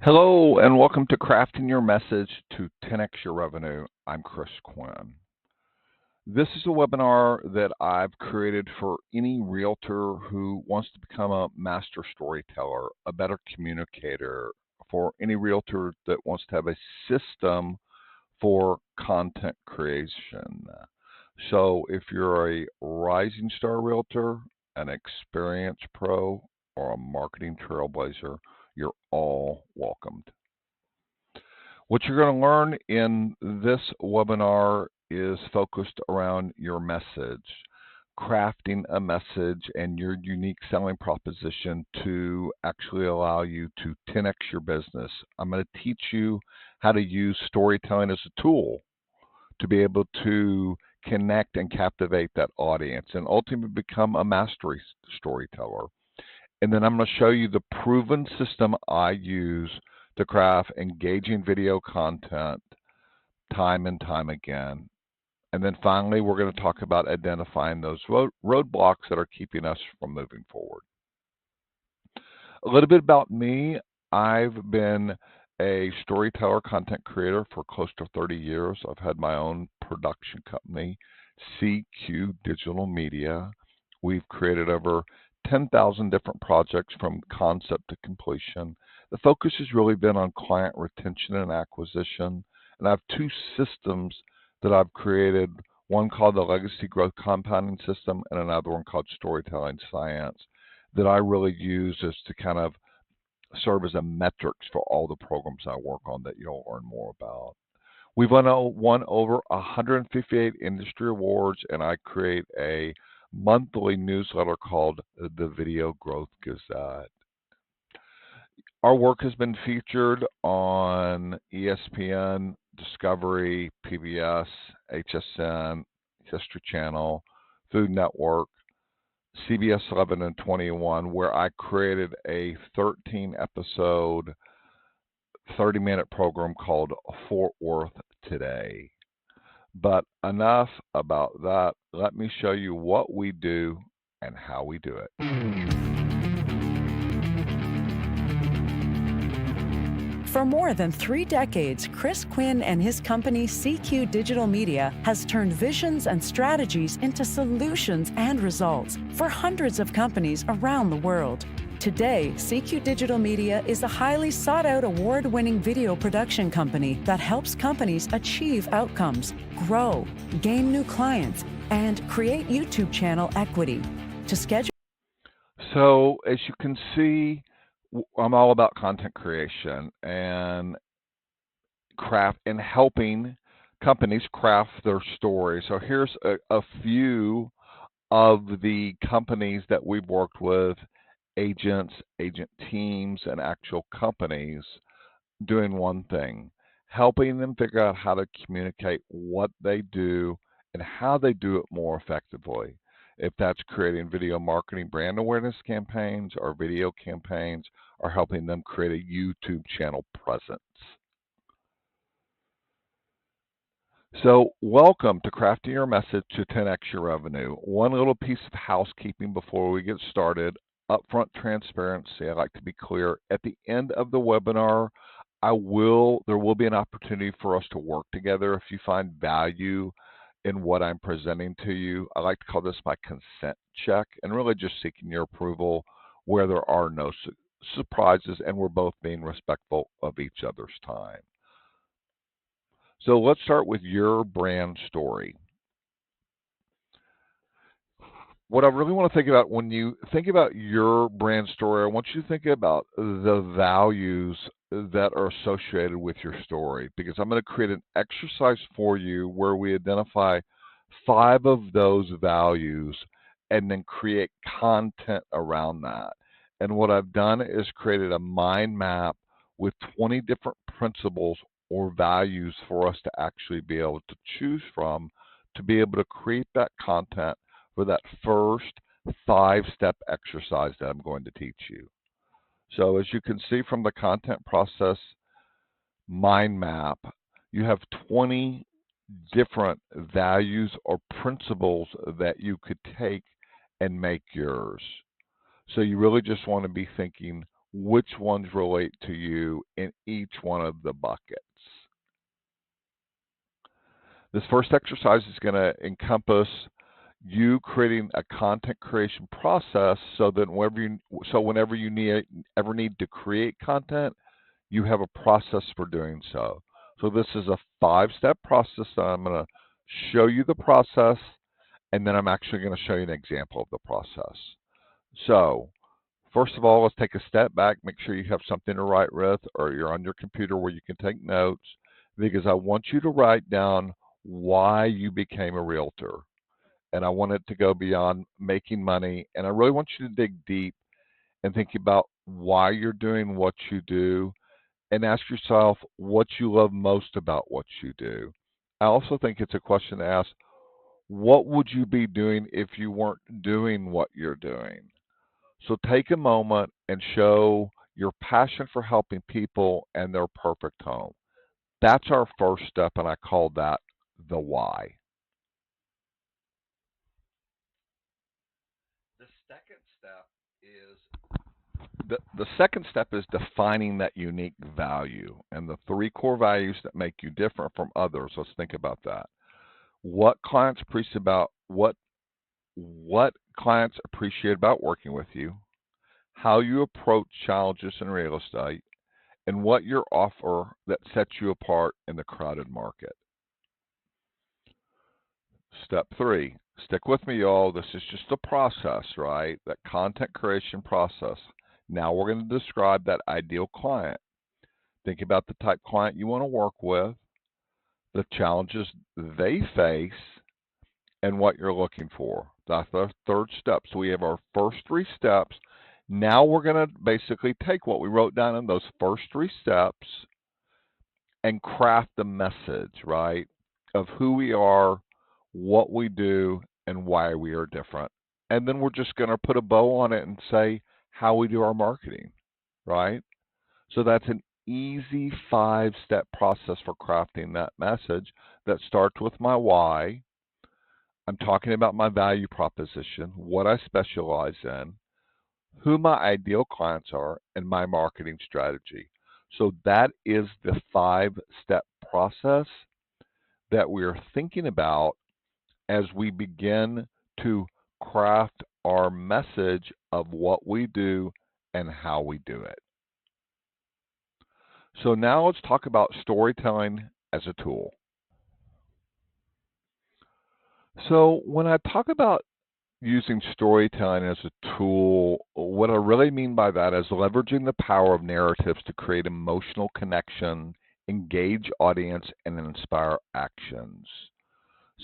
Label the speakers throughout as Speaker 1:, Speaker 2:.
Speaker 1: Hello and welcome to Crafting Your Message to 10x Your Revenue. I'm Chris Quinn. This is a webinar that I've created for any realtor who wants to become a master storyteller, a better communicator, for any realtor that wants to have a system for content creation. So if you're a rising star realtor, an experienced pro, or a marketing trailblazer, you're all welcomed. What you're going to learn in this webinar is focused around your message, crafting a message and your unique selling proposition to actually allow you to 10x your business. I'm going to teach you how to use storytelling as a tool to be able to connect and captivate that audience and ultimately become a mastery storyteller. And then I'm going to show you the proven system I use to craft engaging video content time and time again. And then finally, we're going to talk about identifying those roadblocks that are keeping us from moving forward. A little bit about me. I've been a storyteller content creator for close to 30 years. I've had my own production company, CQ Digital Media. We've created over 10,000 different projects from concept to completion. The focus has really been on client retention and acquisition. And I have two systems that I've created, one called the Legacy Growth Compounding System and another one called Storytelling Science, that I really use as to kind of serve as a metrics for all the programs I work on that you'll learn more about. We've won over 158 industry awards, and I create a monthly newsletter called the Video Growth Gazette. Our work has been featured on ESPN, Discovery, PBS, HSN, History Channel, Food Network, CBS 11 and 21, where I created a 13-episode, 30-minute program called Fort Worth Today. But enough about that. Let me show you what we do and how we do it.
Speaker 2: For more than 3 decades, Chris Quinn and his company CQ Digital Media has turned visions and strategies into solutions and results for hundreds of companies around the world. Today, CQ Digital Media is a highly sought-out award-winning video production company that helps companies achieve outcomes, grow, gain new clients, and create YouTube channel equity. To schedule.
Speaker 1: So as you can see, I'm all about content creation and craft and helping companies craft their story. So here's a few of the companies that we've worked with, agents, agent teams, and actual companies doing one thing, helping them figure out how to communicate what they do and how they do it more effectively. If that's creating video marketing brand awareness campaigns or video campaigns, or helping them create a YouTube channel presence. So welcome to Crafting Your Message to 10x Your Revenue. One little piece of housekeeping before we get started. Upfront transparency. I like to be clear. At the end of the webinar, there will be an opportunity for us to work together if you find value in what I'm presenting to you. I like to call this my consent check, and really just seeking your approval where there are no surprises and we're both being respectful of each other's time. So let's start with your brand story. What I really want to think about when you think about your brand story, I want you to think about the values that are associated with your story, because I'm going to create an exercise for you where we identify 5 of those values and then create content around that. And what I've done is created a mind map with 20 different principles or values for us to actually be able to choose from to be able to create that content for that first 5-step exercise that I'm going to teach you. So as you can see from the content process mind map, you have 20 different values or principles that you could take and make yours. So you really just want to be thinking, which ones relate to you in each one of the buckets. This first exercise is going to encompass you creating a content creation process so that whenever you ever need to create content, you have a process for doing so. So this is a 5-step process that I'm going to show you the process, and then I'm actually going to show you an example of the process. So first of all, let's take a step back, make sure you have something to write with, or you're on your computer where you can take notes, because I want you to write down why you became a realtor. And I want it to go beyond making money. And I really want you to dig deep and think about why you're doing what you do, and ask yourself what you love most about what you do. I also think it's a question to ask, what would you be doing if you weren't doing what you're doing? So take a moment and show your passion for helping people and their perfect home. That's our first step, and I call that the why. The second step is the second step is defining that unique value and the 3 core values that make you different from others. Let's think about that. What clients appreciate about what clients appreciate about working with you, how you approach challenges in real estate, and what your offer that sets you apart in the crowded market. Step 3. Stick with me, y'all. This is just a process, right? That content creation process. Now we're going to describe that ideal client. Think about the type client you want to work with, the challenges they face, and what you're looking for. That's the third step. So we have our first 3 steps. Now we're going to basically take what we wrote down in those first 3 steps and craft the message, right, of who we are, what we do, and why we are different. And then we're just going to put a bow on it and say how we do our marketing, right? So that's an easy 5-step process for crafting that message that starts with my why. I'm talking about my value proposition, what I specialize in, who my ideal clients are, and my marketing strategy. So that is the 5-step process that we are thinking about as we begin to craft our message of what we do and how we do it. So now let's talk about storytelling as a tool. So when I talk about using storytelling as a tool, what I really mean by that is leveraging the power of narratives to create emotional connection, engage audience, and inspire actions.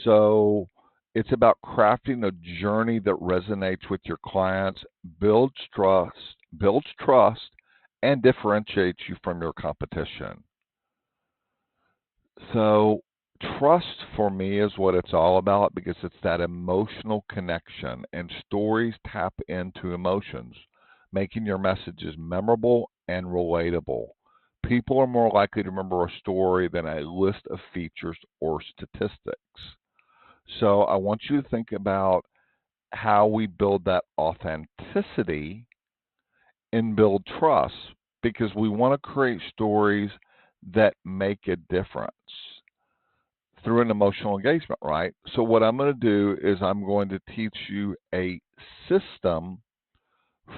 Speaker 1: So it's about crafting a journey that resonates with your clients, builds trust, and differentiates you from your competition. So trust for me is what it's all about, because it's that emotional connection, and stories tap into emotions, making your messages memorable and relatable. People are more likely to remember a story than a list of features or statistics. So I want you to think about how we build that authenticity and build trust, because we want to create stories that make a difference through an emotional engagement, right? So what I'm going to do is I'm going to teach you a system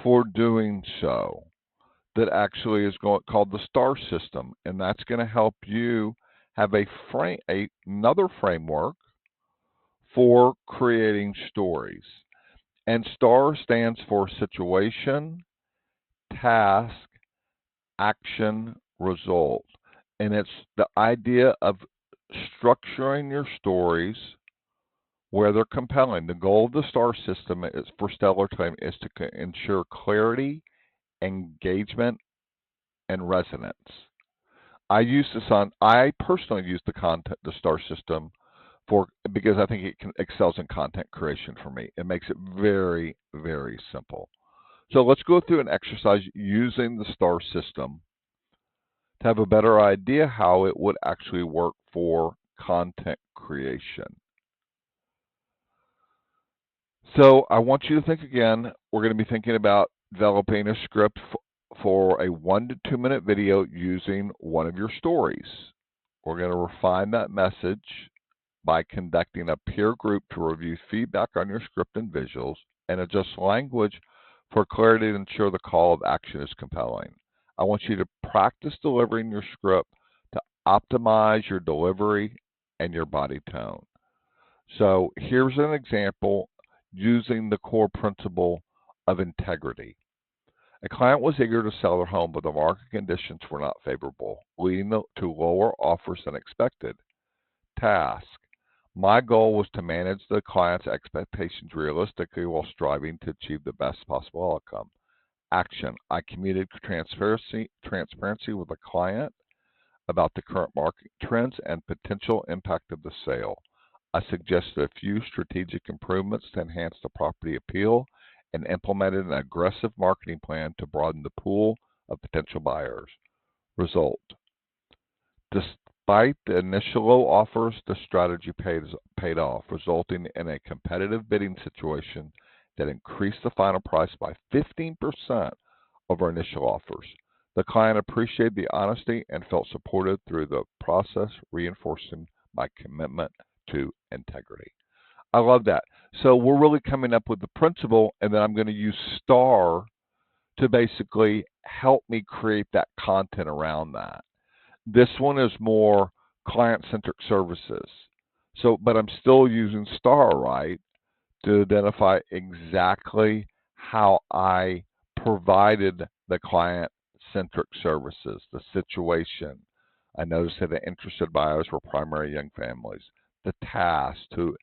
Speaker 1: for doing so that actually is called the STAR system, and that's going to help you have another framework for creating stories. And STAR stands for situation, task, action, result. And it's the idea of structuring your stories where they're compelling. The goal of the STAR system is for stellar time is to ensure clarity, engagement, and resonance. I personally use the STAR system because I think excels in content creation for me. It makes it very, very simple. So let's go through an exercise using the STAR system to have a better idea how it would actually work for content creation. So I want you to think again. We're going to be thinking about developing a script for a 1 to 2 minute video using one of your stories. We're going to refine that message by conducting a peer group to review feedback on your script and visuals and adjust language for clarity to ensure the call of action is compelling. I want you to practice delivering your script to optimize your delivery and your body tone. So here's an example using the core principle of integrity. A client was eager to sell their home, but the market conditions were not favorable, leading to lower offers than expected. Task. My goal was to manage the client's expectations realistically while striving to achieve the best possible outcome. Action. I communicated transparency with the client about the current market trends and potential impact of the sale. I suggested a few strategic improvements to enhance the property appeal and implemented an aggressive marketing plan to broaden the pool of potential buyers. Result. Despite the initial low offers, the strategy paid off, resulting in a competitive bidding situation that increased the final price by 15% over initial offers. The client appreciated the honesty and felt supported through the process, reinforcing my commitment to integrity. I love that. So we're really coming up with the principle, and then I'm going to use STAR to basically help me create that content around that. This one is more client-centric services. So, but I'm still using STAR, right, to identify exactly how I provided the client-centric services, the situation. I noticed that the interested buyers were primary young families. The task to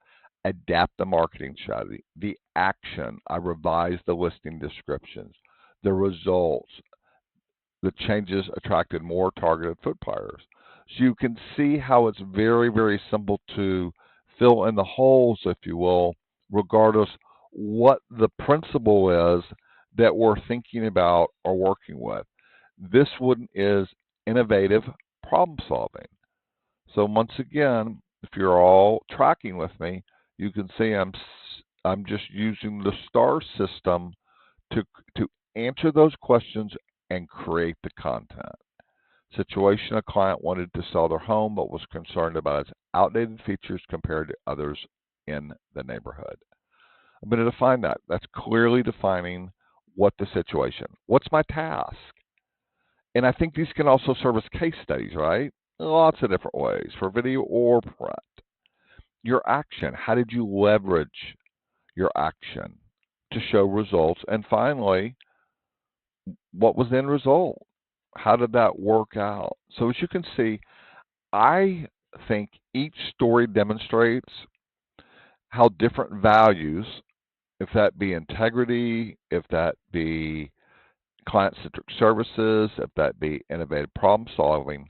Speaker 1: adapt the marketing strategy. The action, I revised the listing descriptions. The results, the changes attracted more targeted foot buyers. So you can see how it's very, very simple to fill in the holes, if you will, regardless what the principle is that we're thinking about or working with. This one is innovative problem solving. So once again, if you're all tracking with me, you can see I'm just using the STAR system to answer those questions and create the content. Situation: a client wanted to sell their home but was concerned about its outdated features compared to others in the neighborhood. I'm going to define that. That's clearly defining what the situation. What's my task? And I think these can also serve as case studies, right? Lots of different ways for video or print. Your action. How did you leverage your action to show results? And finally, what was the end result? How did that work out? So as you can see, I think each story demonstrates how different values, if that be integrity, if that be client-centric services, if that be innovative problem solving,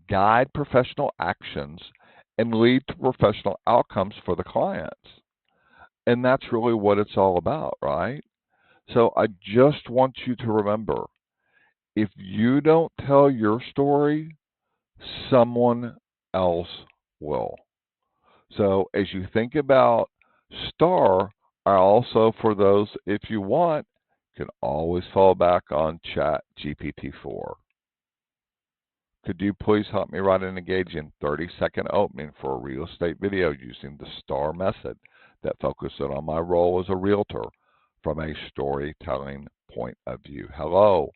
Speaker 1: guide professional actions and lead to professional outcomes for the clients. And that's really what it's all about, right? So I just want you to remember, if you don't tell your story, someone else will. So as you think about STAR, I also, for those, if you want, can always fall back on Chat GPT-4. Could you please help me write an engaging 30-second opening for a real estate video using the STAR method that focuses on my role as a realtor from a storytelling point of view? Hello,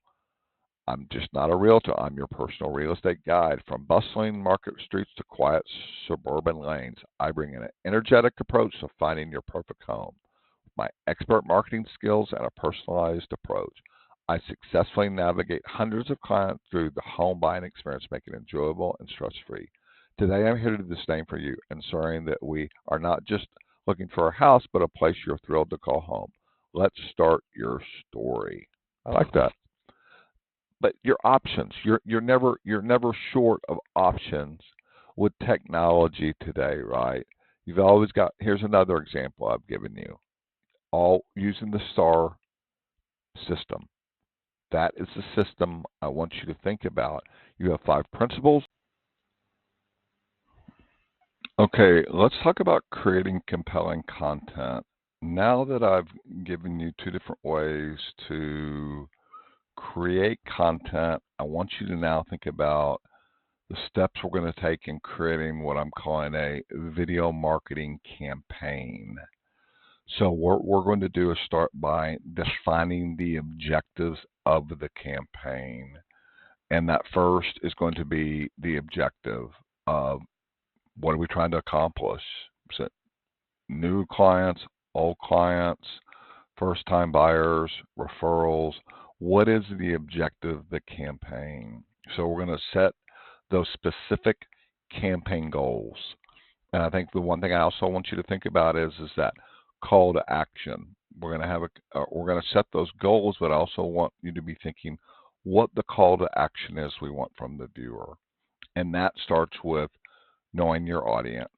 Speaker 1: I'm just not a realtor. I'm your personal real estate guide. From bustling market streets to quiet suburban lanes, I bring an energetic approach to finding your perfect home. With my expert marketing skills and a personalized approach, I successfully navigate hundreds of clients through the home buying experience, making it enjoyable and stress-free. Today, I'm here to do the same for you, ensuring that we are not just looking for a house, but a place you're thrilled to call home. Let's start your story. I like that. But your options, you're never short of options with technology today, right? You've always got. Here's another example I've given you, all using the STAR system. That is the system I want you to think about. You have 5 principles. Okay, let's talk about creating compelling content. Now that I've given you 2 different ways to create content, I want you to now think about the steps we're going to take in creating what I'm calling a video marketing campaign. So what we're going to do is start by defining the objectives of the campaign. And that first is going to be the objective of what are we trying to accomplish? Is it new clients, old clients, first time buyers, referrals? What is the objective of the campaign? So we're going to set those specific campaign goals. And I think the one thing I also want you to think about is that call to action. We're going to have we're going to set those goals, but I also want you to be thinking what the call to action is we want from the viewer. And that starts with knowing your audience.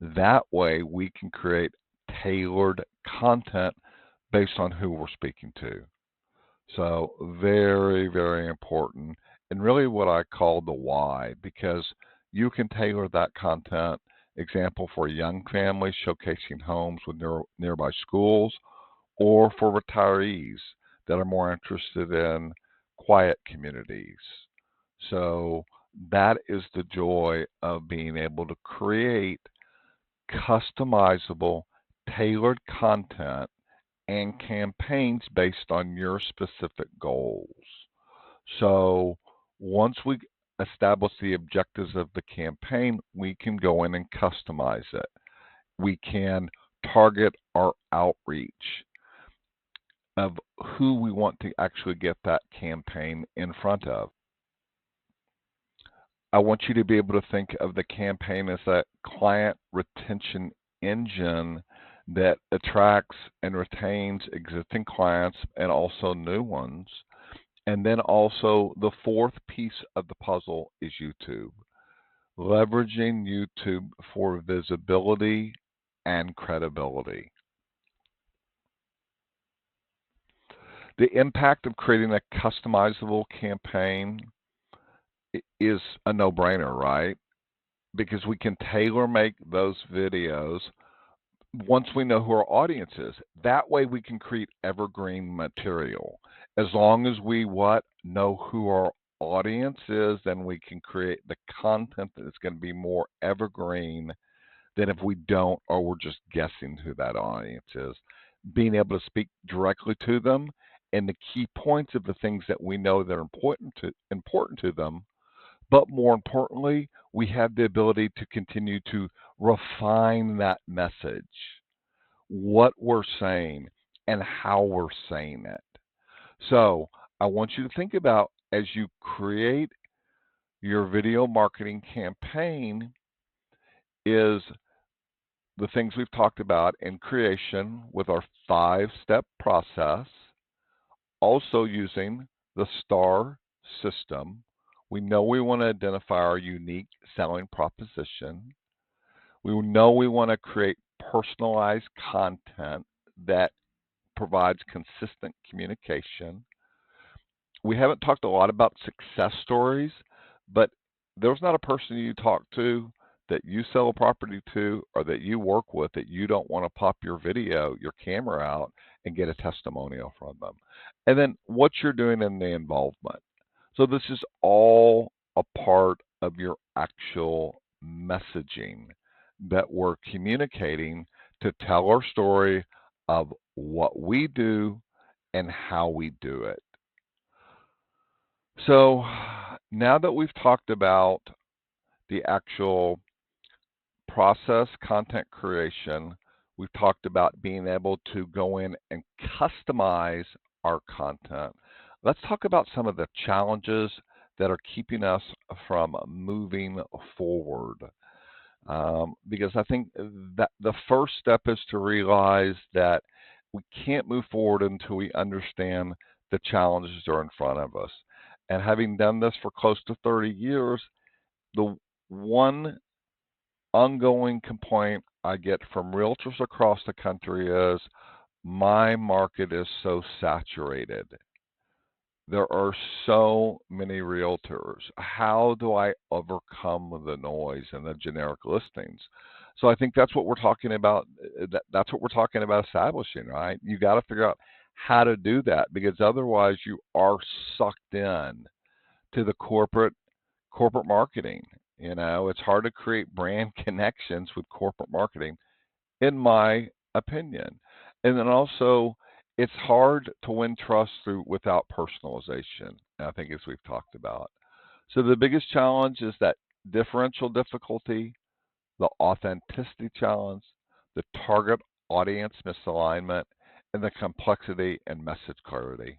Speaker 1: That way we can create tailored content based on who we're speaking to. So very, very important. And really what I call the why, because you can tailor that content. Example for a young family showcasing homes with nearby schools, or for retirees that are more interested in quiet communities. So that is the joy of being able to create customizable, tailored content and campaigns based on your specific goals. So once we establish the objectives of the campaign, we can go in and customize it. We can target our outreach of who we want to actually get that campaign in front of. I want you to be able to think of the campaign as a client retention engine that attracts and retains existing clients and also new ones. And then also the fourth piece of the puzzle is YouTube. Leveraging YouTube for visibility and credibility. The impact of creating a customizable campaign is a no-brainer, right? Because we can tailor make those videos once we know who our audience is. That way we can create evergreen material. As long as we know who our audience is, then we can create the content that is going to be more evergreen than if we don't, or we're just guessing who that audience is. Being able to speak directly to them and the key points of the things that we know that are important to them. But more importantly, we have the ability to continue to refine that message, what we're saying, and how we're saying it. So I want you to think about, as you create your video marketing campaign, is the things we've talked about in creation with our 5-step process, also using the STAR system. We know we want to identify our unique selling proposition. We know we want to create personalized content that provides consistent communication. We haven't talked a lot about success stories, but there's not a person you talk to, that you sell a property to, or that you work with, that you don't want to pop your camera out and get a testimonial from them. And then what you're doing in the involvement. So this is all a part of your actual messaging that we're communicating to tell our story of what we do and how we do it. So now that we've talked about the actual process, content creation, we've talked about being able to go in and customize our content. Let's talk about some of the challenges that are keeping us from moving forward. Because I think that the first step is to realize that we can't move forward until we understand the challenges that are in front of us. And having done this for close to 30 years, the one ongoing complaint I get from realtors across the country is, my market is so saturated. There are so many realtors. How do I overcome the noise and the generic listings? So I think that's what we're talking about. That's what we're talking about establishing, right? You got to figure out, how to do that, because otherwise you are sucked in to the corporate marketing. It's hard to create brand connections with corporate marketing, in my opinion. And then also, it's hard to win trust through without personalization. I think, as we've talked about. So the biggest challenge is that differential difficulty, the authenticity challenge, the target audience misalignment, and the complexity and message clarity.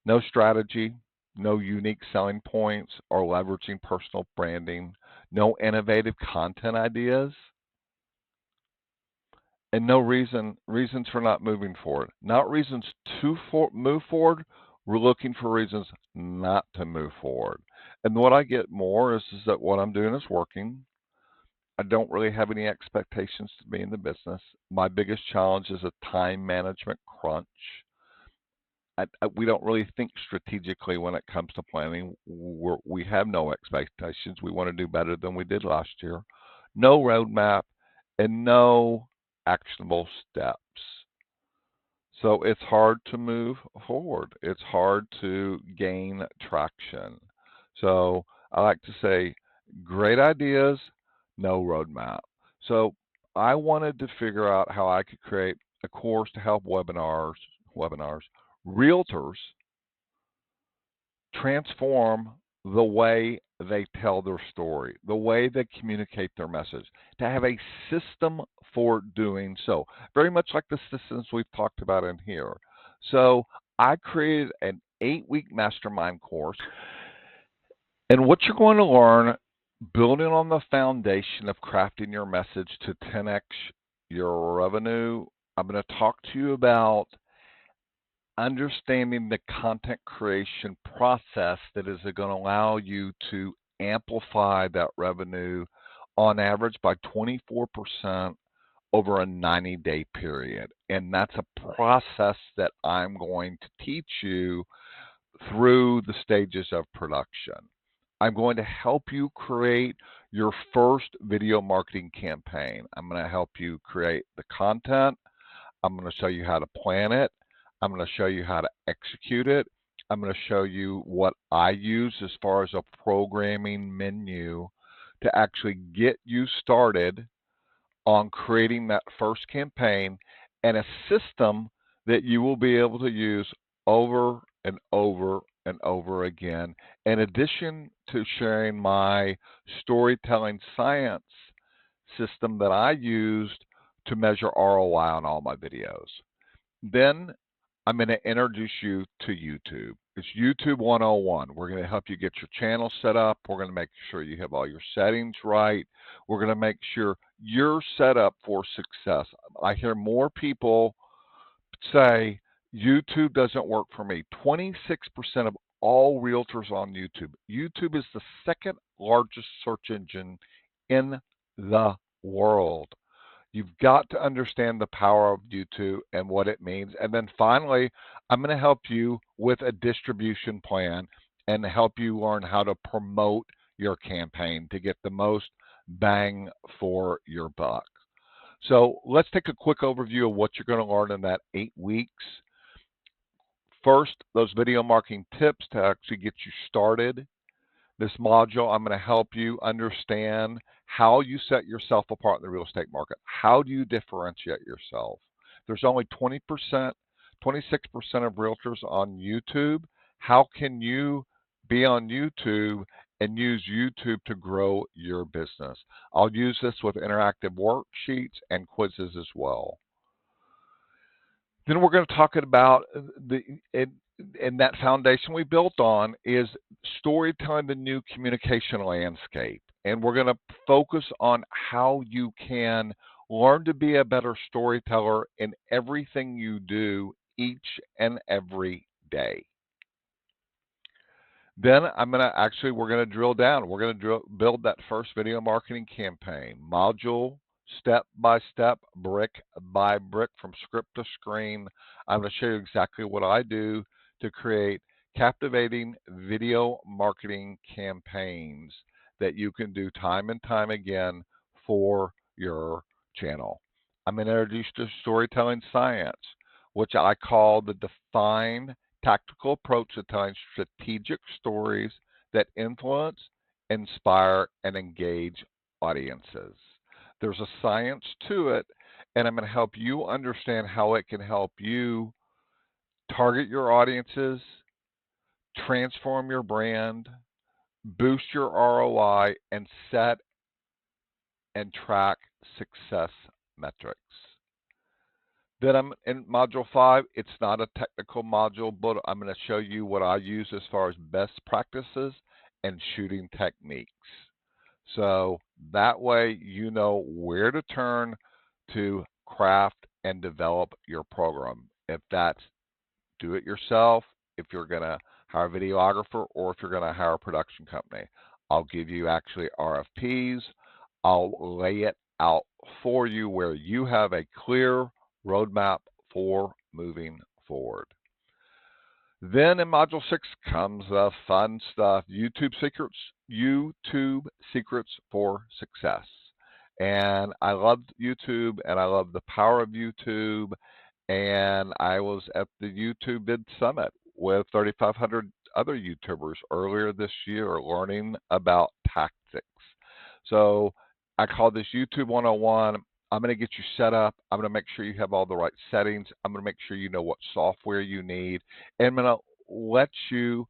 Speaker 1: No strategy, no unique selling points or leveraging personal branding, no innovative content ideas, and no reasons for not moving forward. Not reasons to move forward. We're looking for reasons not to move forward. And what I get more is that what I'm doing is working. I don't really have any expectations to be in the business. My biggest challenge is a time management crunch. We don't really think strategically when it comes to planning. We have no expectations. We want to do better than we did last year. No roadmap and no actionable steps. So it's hard to move forward. It's hard to gain traction. So I like to say, great ideas, no roadmap. So I wanted to figure out how I could create a course to help webinars, realtors transform the way they tell their story, the way they communicate their message, to have a system for doing so, very much like the systems we've talked about in here. So I created an 8-week mastermind course, and what you're going to learn, building on the foundation of crafting your message to 10x your revenue, I'm going to talk to you about understanding the content creation process that is going to allow you to amplify that revenue on average by 24% over a 90-day period. And that's a process that I'm going to teach you through the stages of production. I'm going to help you create your first video marketing campaign. I'm going to help you create the content. I'm going to show you how to plan it. I'm going to show you how to execute it. I'm going to show you what I use as far as a programming menu to actually get you started on creating that first campaign, and a system that you will be able to use over and over and over again, in addition to sharing my storytelling science system that I used to measure ROI on all my videos. Then I'm going to introduce you to YouTube. It's YouTube 101. We're going to help you get your channel set up. We're going to make sure you have all your settings right. We're going to make sure you're set up for success. I hear more people say YouTube doesn't work for me. 26% of all realtors on YouTube. YouTube is the second largest search engine in the world. You've got to understand the power of YouTube and what it means. And then finally, I'm going to help you with a distribution plan and help you learn how to promote your campaign to get the most bang for your buck. So let's take a quick overview of what you're going to learn in that 8 weeks. First, those video marketing tips to actually get you started. This module, I'm going to help you understand how you set yourself apart in the real estate market. How do you differentiate yourself? There's only 20%, 26% of realtors on YouTube. How can you be on YouTube and use YouTube to grow your business? I'll use this with interactive worksheets and quizzes as well. Then we're going to talk about and that foundation we built on is storytelling the new communication landscape. And we're going to focus on how you can learn to be a better storyteller in everything you do each and every day. Then we're going to drill down. We're going to build that first video marketing campaign, module, step by step, brick by brick, from script to screen. I'm going to show you exactly what I do to create captivating video marketing campaigns that you can do time and time again for your channel. I'm going to introduce you to storytelling science. which I call the defined tactical approach to telling strategic stories that influence, inspire, and engage audiences. There's a science to it, and I'm going to help you understand how it can help you target your audiences, transform your brand, boost your ROI, and set and track success metrics. Then I'm in module 5. It's not a technical module, but I'm going to show you what I use as far as best practices and shooting techniques. So that way you know where to turn to craft and develop your program. If that's do it yourself, if you're going to hire a videographer, or if you're going to hire a production company. I'll give you actually RFPs. I'll lay it out for you where you have a clear roadmap for moving forward. Then in module 6 comes the fun stuff, YouTube secrets for success. And I love YouTube, and I love the power of YouTube. And I was at the YouTube Vid Summit with 3,500 other YouTubers earlier this year learning about tactics. So I call this YouTube 101. I'm going to get you set up. I'm going to make sure you have all the right settings. I'm going to make sure you know what software you need. And I'm going to let you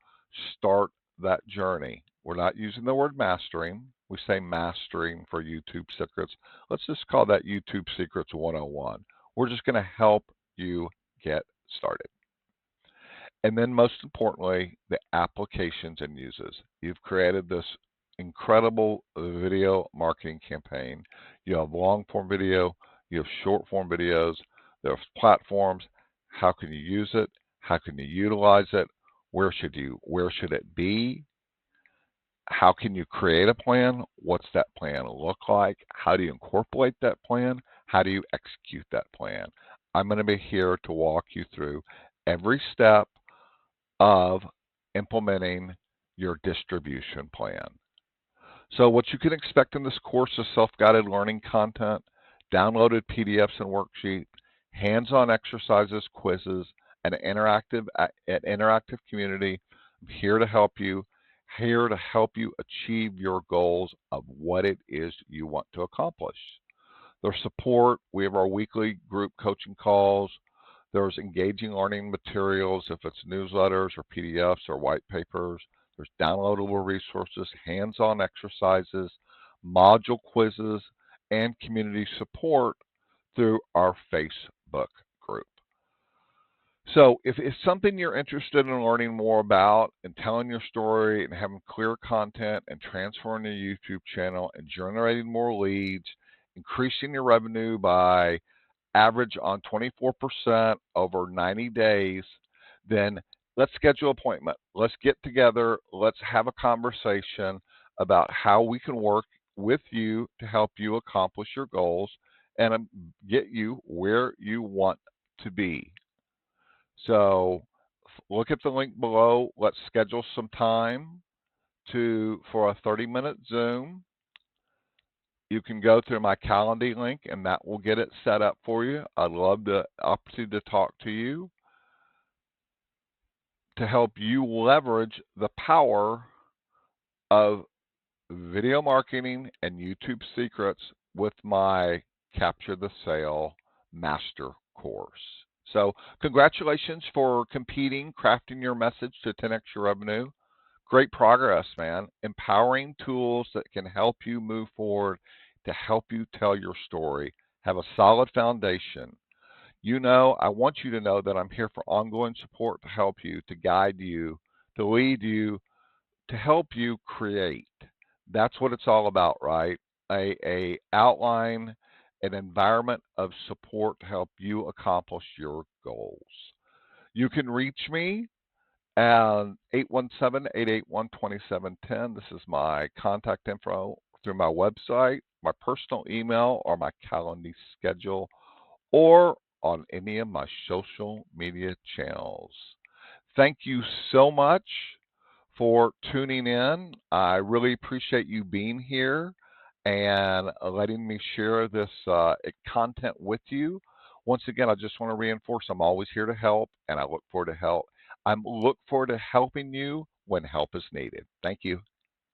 Speaker 1: start that journey. We're not using the word mastering. We say mastering for YouTube secrets. Let's just call that YouTube Secrets 101. We're just going to help you get started. And then most importantly, the applications and uses. You've created this incredible video marketing campaign. You have long form video, you have short form videos, there's platforms. How can you use it? How can you utilize it? Where should it be? How can you create a plan? What's that plan look like? How do you incorporate that plan? How do you execute that plan? I'm going to be here to walk you through every step of implementing your distribution plan. So what you can expect in this course is self-guided learning content, downloaded PDFs and worksheets, hands-on exercises, quizzes, an interactive community. I'm here to help you, achieve your goals of what it is you want to accomplish. There's support. We have our weekly group coaching calls. There's engaging learning materials, if it's newsletters or PDFs or white papers. There's downloadable resources, hands-on exercises, module quizzes, and community support through our Facebook group. So if it's something you're interested in learning more about and telling your story and having clear content and transforming your YouTube channel and generating more leads, increasing your revenue by average on 24% over 90 days, then let's schedule an appointment. Let's get together. Let's have a conversation about how we can work with you to help you accomplish your goals and get you where you want to be. So look at the link below. Let's schedule some time for a 30-minute Zoom. You can go through my Calendly link, and that will get it set up for you. I'd love the opportunity to talk to you to help you leverage the power of video marketing and YouTube secrets with my Capture the Sale Master course. So congratulations for competing, crafting your message to 10x your revenue. Great progress, man. Empowering tools that can help you move forward, to help you tell your story. Have a solid foundation. I want you to know that I'm here for ongoing support to help you, to guide you, to lead you, to help you create. That's what it's all about, right? A outline, an environment of support to help you accomplish your goals. You can reach me at 817-881-2710. This is my contact info through my website, my personal email, or my Calendly schedule, or on any of my social media channels. Thank you so much for tuning in. I really appreciate you being here and letting me share this content with you. Once again, I just want to reinforce I'm always here to help, and I look forward to help. I look forward to helping you when help is needed. Thank you.